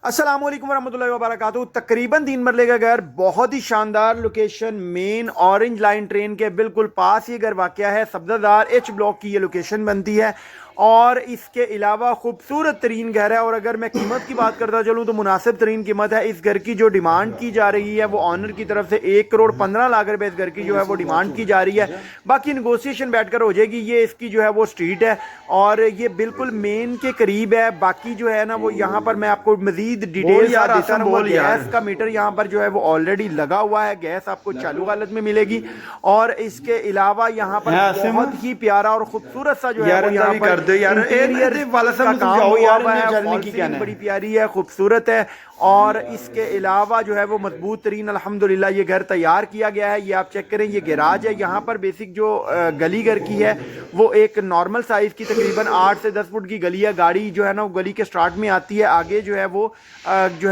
अस्सलाम वालेकुम वरहमतुल्लाहि वबरकातुहू। तकरीबन 3 मरले का घर, बहुत ही शानदार location, main orange line train के बिल्कुल पास ये घर वाक़या है। सब्ज़ादार एच ब्लॉक की ये लोकेशन बनती है और इसके अलावा खूबसूरत तरीन घर है। और अगर मैं कीमत की बात करता चलूँ तो मुनासिब तरीन कीमत है। इस घर की जो डिमांड की जा रही है वो ऑनर की तरफ से 1 करोड़ 15 लाख रुपए इस घर की जो है वो डिमांड की जा रही है। बाकी निगोशिएशन बैठकर हो जाएगी। ये इसकी जो है वो स्ट्रीट है और ये बिल्कुल मेन के करीब है। बाकी जो है ना वो यहाँ पर मैं आपको मजीद डिटेल देता रहूँगा। गैस का मीटर यहाँ पर जो है वो ऑलरेडी लगा हुआ है। गैस आपको चालू हालत में मिलेगी और इसके अलावा यहाँ पर बहुत ही प्यारा और खूबसूरत सा जो है वो यहाँ पर इंटीरियर का काम हुआ है। बड़ी प्यारी है, खूबसूरत है। और इसके अलावा जो है वो मजबूत तरीन अल्हम्दुलिल्लाह ये घर तैयार किया गया है। ये आप चेक करें, ये गैराज है। यहाँ पर बेसिक जो गली घर की है वो एक नॉर्मल साइज़ की तकरीबन 8 से 10 फुट की गली है। गाड़ी जो है ना वो गली के स्टार्ट में आती है। आगे जो है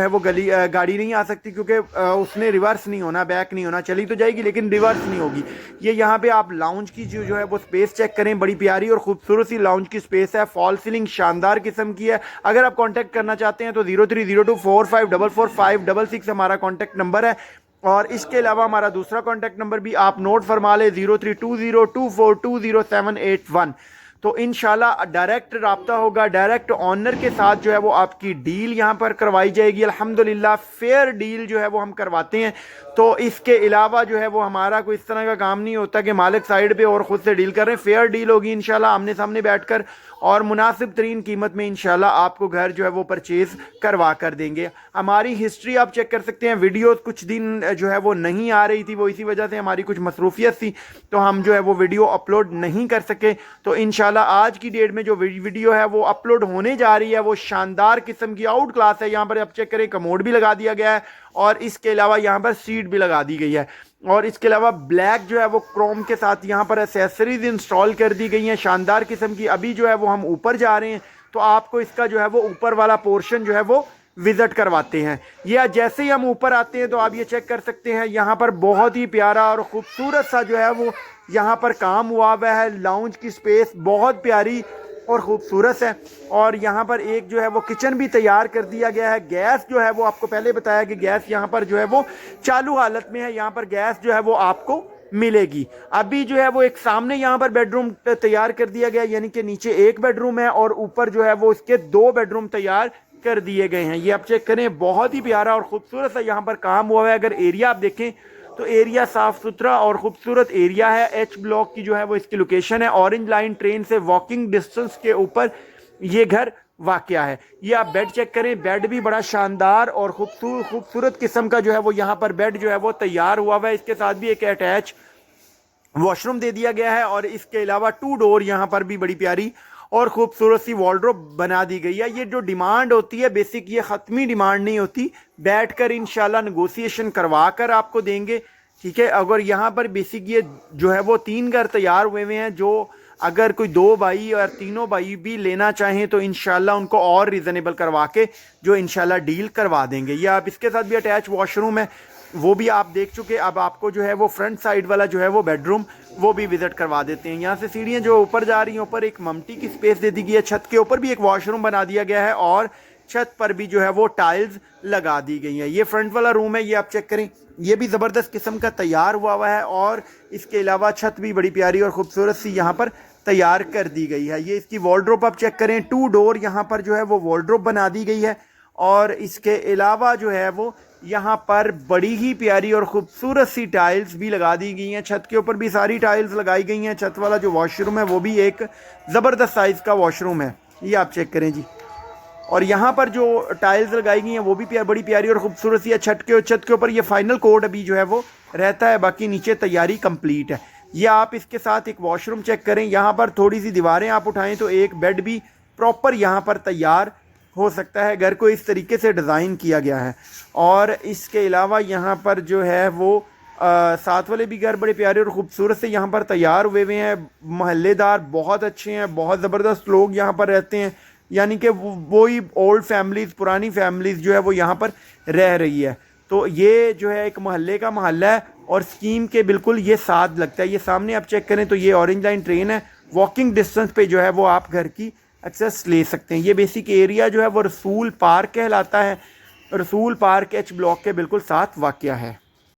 वो गली गाड़ी नहीं आ सकती क्योंकि उसने रिवर्स नहीं होना, बैक नहीं होना। चली तो जाएगी लेकिन रिवर्स नहीं होगी। ये यहाँ पे आप लाउंज की जो है वो स्पेस चेक करें, बड़ी प्यारी और खूबसूरत सी लाउंज की स्पेस है। फॉल सीलिंग शानदार किस्म की है। अगर आप कांटेक्ट करना चाहते हैं तो 030245445666 हमारा कांटेक्ट नंबर है। और इसके अलावा हमारा दूसरा कांटेक्ट नंबर भी आप नोट फरमा ले, 032024207881। तो इंशाल्लाह डायरेक्ट राब्ता होगा, डायरेक्ट ऑनर के साथ जो है वो आपकी डील यहाँ पर करवाई जाएगी। अल्हम्दुलिल्लाह फेयर डील जो है वो हम करवाते हैं। तो इसके अलावा जो है वो हमारा कोई इस तरह का काम नहीं होता कि मालिक साइड पे और ख़ुद से डील कर रहे हैं। फेयर डील होगी इंशाल्लाह, आमने सामने बैठकर और मुनासिब तरीन कीमत में इंशाल्लाह आपको घर जो है वो परचेज़ करवा कर देंगे। हमारी हिस्ट्री आप चेक कर सकते हैं। वीडियो कुछ दिन जो है वो नहीं आ रही थी, वो इसी वजह से हमारी कुछ मसरूफियत थी तो हम जो है वो वीडियो अपलोड नहीं कर सके। तो इंशाल्लाह आज की डेट में जो वीडियो है वो अपलोड होने जा रही है वो शानदार किस्म की आउट क्लास है। यहाँ पर आप चेक करें, कमोड भी लगा दिया गया है और इसके अलावा यहाँ पर सीट भी लगा दी गई है। और इसके अलावा ब्लैक जो है वो क्रोम के साथ यहाँ पर एसेसरीज इंस्टॉल कर दी गई हैं शानदार किस्म की। अभी जो है वो हम ऊपर जा रहे हैं तो आपको इसका जो है वो ऊपर वाला पोर्शन जो है वो विजिट करवाते हैं। ये जैसे ही हम ऊपर आते हैं तो आप ये चेक कर सकते हैं, यहाँ पर बहुत ही प्यारा और खूबसूरत सा जो है वो यहाँ पर काम हुआ हुआ है। लाउंज की स्पेस बहुत प्यारी और ख़ूबसूरत है। और यहाँ पर एक जो है वो किचन भी तैयार कर दिया गया है। गैस जो है वो आपको पहले बताया कि गैस यहाँ पर जो है वो चालू हालत में है। यहाँ पर गैस जो है वो आपको मिलेगी। अभी जो है वो एक सामने यहाँ पर बेडरूम तैयार कर दिया गया, यानी कि नीचे एक बेडरूम है और ऊपर जो है वो इसके 2 बेडरूम तैयार कर दिए गए हैं। ये आप चेक करें, बहुत ही प्यारा और खूबसूरत सा यहाँ पर काम हुआ है। अगर एरिया आप देखें तो एरिया साफ सुथरा और खूबसूरत एरिया है। एच ब्लॉक की जो है वो इसकी लोकेशन है। ऑरेंज लाइन ट्रेन से वॉकिंग डिस्टेंस के ऊपर ये घर वाकया है। ये आप बेड चेक करें, बेड भी बड़ा शानदार और खूबसूरत किस्म का जो है वो यहाँ पर बेड जो है वो तैयार हुआ है। इसके साथ भी एक अटैच वॉशरूम दे दिया गया है और इसके अलावा 2 डोर यहाँ पर भी बड़ी प्यारी और खूबसूरत सी वॉर्डरोब बना दी गई है। ये जो डिमांड होती है बेसिक, ये ख़त्मी डिमांड नहीं होती, बैठकर इंशाल्लाह नेगोशिएशन करवा कर आपको देंगे। ठीक है, अगर यहाँ पर बेसिक ये जो है वो 3 घर तैयार हुए हुए हैं, जो अगर कोई 2 भाई और तीनों भाई भी लेना चाहें तो इंशाल्लाह उनको और रीज़नेबल करवा के जो इंशाल्लाह डील करवा देंगे। ये आप इसके साथ भी अटैच वॉशरूम है, वो भी आप देख चुके। अब आपको जो है वो फ्रंट साइड वाला जो है वो बेडरूम वो भी विजिट करवा देते हैं। यहाँ से सीढ़ियाँ जो ऊपर जा रही हैं, ऊपर एक ममटी की स्पेस दे दी गई है। छत के ऊपर भी एक वॉशरूम बना दिया गया है और छत पर भी जो है वो टाइल्स लगा दी गई हैं। ये फ्रंट वाला रूम है, ये आप चेक करें, ये भी ज़बरदस्त किस्म का तैयार हुआ है। और इसके अलावा छत भी बड़ी प्यारी और ख़ूबसूरत सी यहाँ पर तैयार कर दी गई है। ये इसकी वॉर्डरोब आप चेक करें, 2 डोर यहाँ पर जो है वो वॉर्डरोब बना दी गई है। और इसके अलावा जो है वो यहाँ पर बड़ी ही प्यारी और ख़ूबसूरत सी टाइल्स भी लगा दी गई हैं। छत के ऊपर भी सारी टाइल्स लगाई गई हैं। छत वाला जो वॉशरूम है वो भी एक ज़बरदस्त साइज़ का वॉशरूम है, ये आप चेक करें जी। और यहाँ पर जो टाइल्स लगाई गई हैं वो भी बड़ी प्यारी और ख़ूबसूरत सी है। छत के ऊपर ये फाइनल कोड अभी जो है वो रहता है, बाकी नीचे तैयारी कंप्लीट है। ये आप इसके साथ एक वॉशरूम चेक करें। यहाँ पर थोड़ी सी दीवारें आप उठाएं तो एक बेड भी प्रॉपर यहाँ पर तैयार हो सकता है। घर को इस तरीके से डिज़ाइन किया गया है। और इसके अलावा यहाँ पर जो है वो साथ वाले भी घर बड़े प्यारे और ख़ूबसूरत से यहाँ पर तैयार हुए हुए हैं। महल्लेदार बहुत अच्छे हैं, बहुत ज़बरदस्त लोग यहाँ पर रहते हैं, यानी कि वही ओल्ड फैमिलीज़, पुरानी फैमिलीज़ जो है वो यहाँ पर रह रही है। तो ये जो है एक मोहल्ले का मोहल्ला है और स्कीम के बिल्कुल ये साथ लगता है। ये सामने आप चेक करें तो ये ऑरेंज लाइन ट्रेन है, वॉकिंग डिस्टेंस पे जो है वो आप घर की एक्सेस ले सकते हैं। ये बेसिक एरिया जो है वो रसूल पार्क कहलाता है। रसूल पार्क एच ब्लॉक के बिल्कुल साथ वाक़या है।